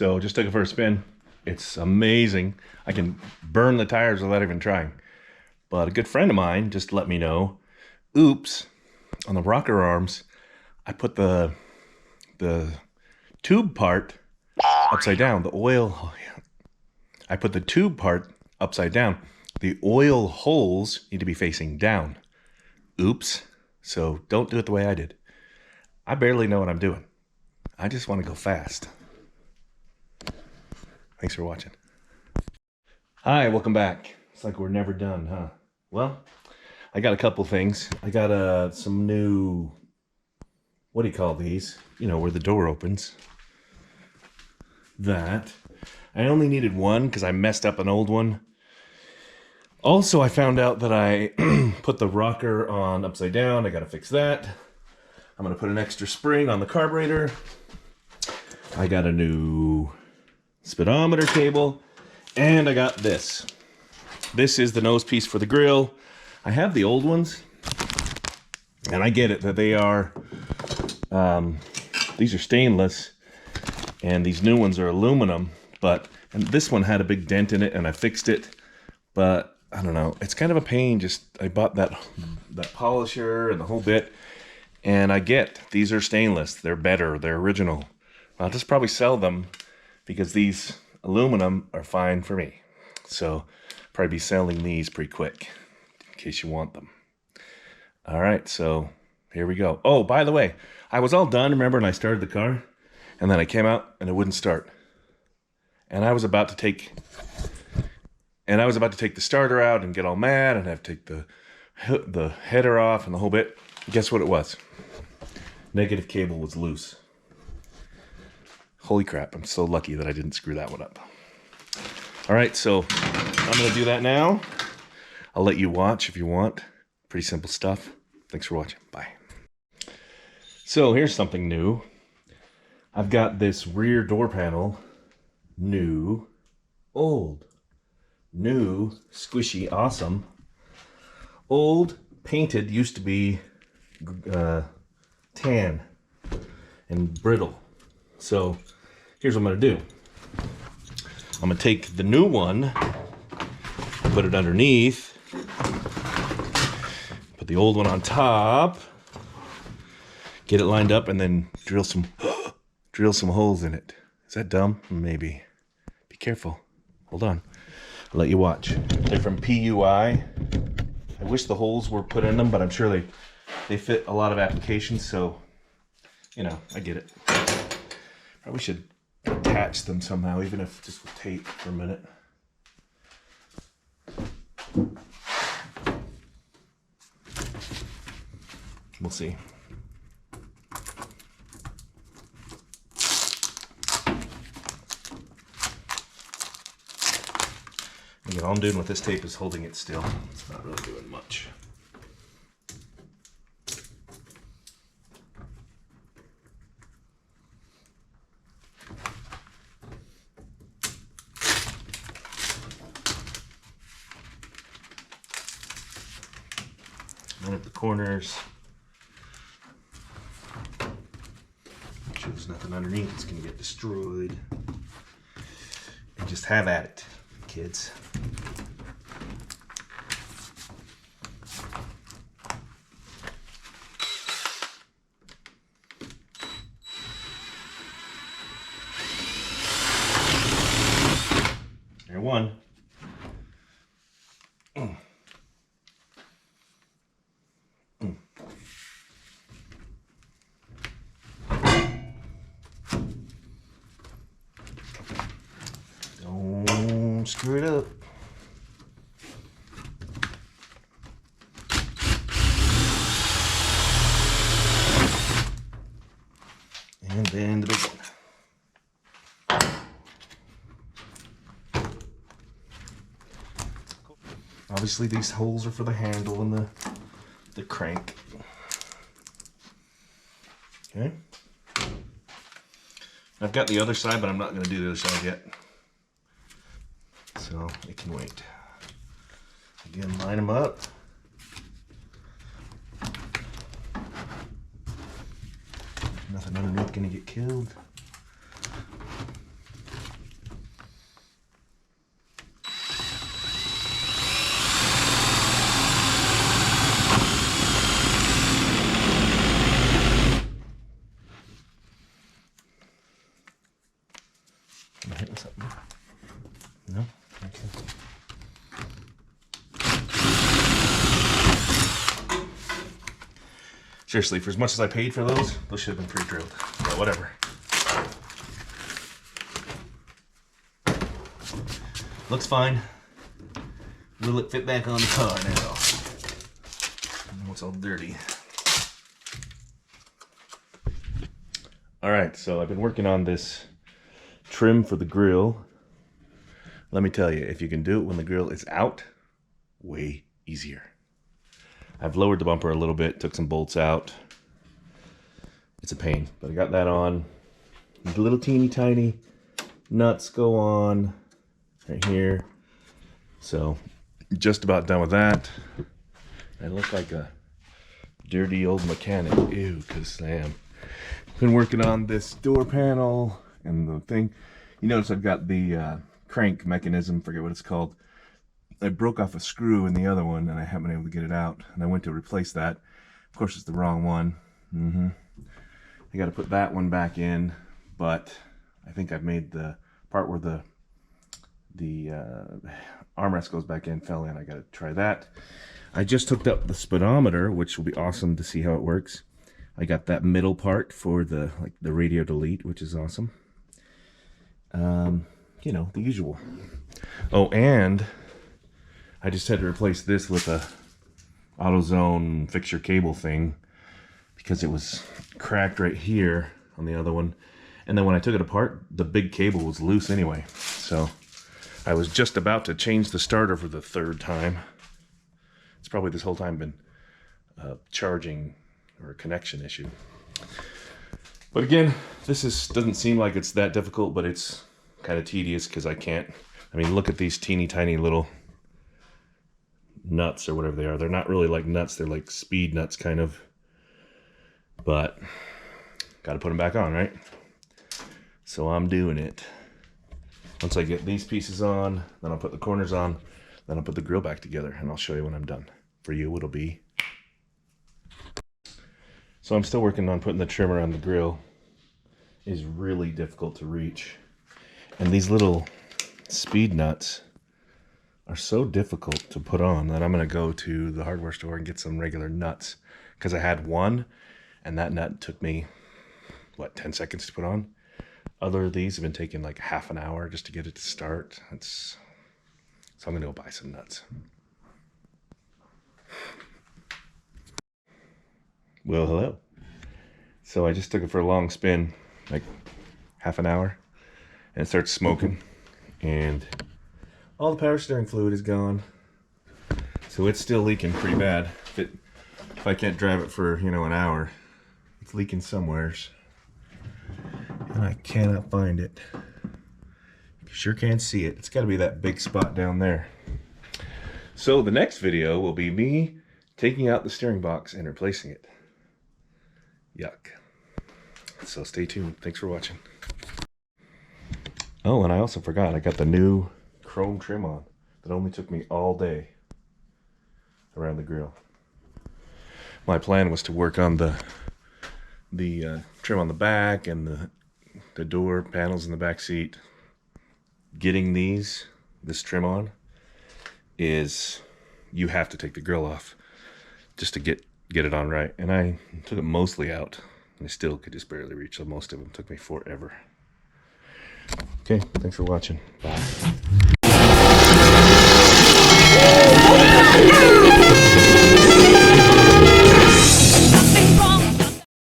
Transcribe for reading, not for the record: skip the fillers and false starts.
So just took it for a spin. It's amazing. I can burn the tires without even trying. But a good friend of mine just let me know, oops, on the rocker arms, I put the tube part upside down. The oil, oh yeah. I put the tube part upside down. The oil holes need to be facing down. Oops. So don't do it the way I did. I barely know what I'm doing. I just want to go fast. Thanks for watching. Hi, welcome back. It's like we're never done, huh? Well, I got a couple things. I got some new, what do you call these? You know, where the door opens. That. I only needed one because I messed up an old one. Also, I found out that I put the rocker on upside down. I got to fix that. I'm going to put an extra spring on the carburetor. I got a new speedometer cable. And I got this. This is the nose piece for the grill. I have the old ones. And I get it that they are, these are stainless. And these new ones are aluminum. And this one had a big dent in it and I fixed it. But I don't know, it's kind of a pain. Just, I bought that polisher and the whole bit. And I get, these are stainless. They're better, they're original. I'll just probably sell them because these aluminum are fine for me. So probably be selling these pretty quick in case you want them. All right, so here we go. Oh, by the way, I was all done, remember, and I started the car and then I came out and it wouldn't start. And I was about to take the starter out and get all mad and have to take the header off and the whole bit. Guess what it was? Negative cable was loose. Holy crap, I'm so lucky that I didn't screw that one up. All right, so I'm gonna do that now. I'll let you watch if you want. Pretty simple stuff. Thanks for watching, bye. So here's something new. I've got this rear door panel, new, old, new, squishy, awesome. Old, painted, used to be tan and brittle. So here's what I'm going to do. I'm going to take the new one, put it underneath, put the old one on top, get it lined up, and then drill some holes in it. Is that dumb? Maybe. Be careful. Hold on. I'll let you watch. They're from PUI. I wish the holes were put in them, but I'm sure they fit a lot of applications, so, you know, I get it. Probably should attach them somehow, even if just with tape for a minute. We'll see. Again, all I'm doing with this tape is holding it still. It's not really doing much. One at the corners. Make sure there's nothing underneath. It's going to get destroyed. And just have at it, kids. There, one. Don't screw it up. And then the big one. Obviously these holes are for the handle and the crank. Okay. I've got the other side, but I'm not going to do the other side yet. So it can wait. Again, line them up. Nothing underneath going to get killed. Seriously, for as much as I paid for those should have been pre-drilled. But whatever. Looks fine. Will it fit back on the car now? It's all dirty. Alright, so I've been working on this trim for the grill. Let me tell you, if you can do it when the grill is out, way easier. I've lowered the bumper a little bit, took some bolts out. It's a pain, but I got that on. These little teeny tiny nuts go on right here. So, just about done with that. I look like a dirty old mechanic. Ew, because I am. Been working on this door panel and the thing. You notice I've got the crank mechanism, forget what it's called. I broke off a screw in the other one and I haven't been able to get it out. And I went to replace that. Of course, it's the wrong one. I got to put that one back in, but I think I've made the part where the armrest goes back in, fell in. I got to try that. I just hooked up the speedometer, which will be awesome to see how it works. I got that middle part for the radio delete, which is awesome. You know, the usual. Oh, and I just had to replace this with a AutoZone fixture cable thing because it was cracked right here on the other one. And then when I took it apart, the big cable was loose anyway. So I was just about to change the starter for the third time. It's probably this whole time been charging or a connection issue. But again, this doesn't seem like it's that difficult, but it's kind of tedious because I mean, look at these teeny tiny little nuts or whatever they are. They're not really like nuts, they're like speed nuts kind of. But got to put them back on, right? So I'm doing it. Once I get these pieces on, then I'll put the corners on, then I'll put the grill back together, and I'll show you when I'm done. For you, it'll be. So I'm still working on putting the trimmer on the grill. It is really difficult to reach. And these little speed nuts are so difficult to put on that I'm going to go to the hardware store and get some regular nuts. Because I had one, and that nut took me, what, 10 seconds to put on? Other of these have been taking like half an hour just to get it to start. So I'm going to go buy some nuts. Well, hello. So I just took it for a long spin, like half an hour, and it starts smoking. And all the power steering fluid is gone. So it's still leaking pretty bad. If I can't drive it for, an hour, it's leaking somewheres. And I cannot find it. You sure can't see it. It's got to be that big spot down there. So the next video will be me taking out the steering box and replacing it. Yuck. So stay tuned. Thanks for watching. Oh, and I also forgot. I got the new chrome trim on. That only took me all day around the grill. My plan was to work on the trim on the back and the door panels in the back seat. Getting this trim on is, you have to take the grill off just to get it on right. And I took it mostly out, and I still could just barely reach, so most of them took me forever. Okay, thanks for watching. Bye.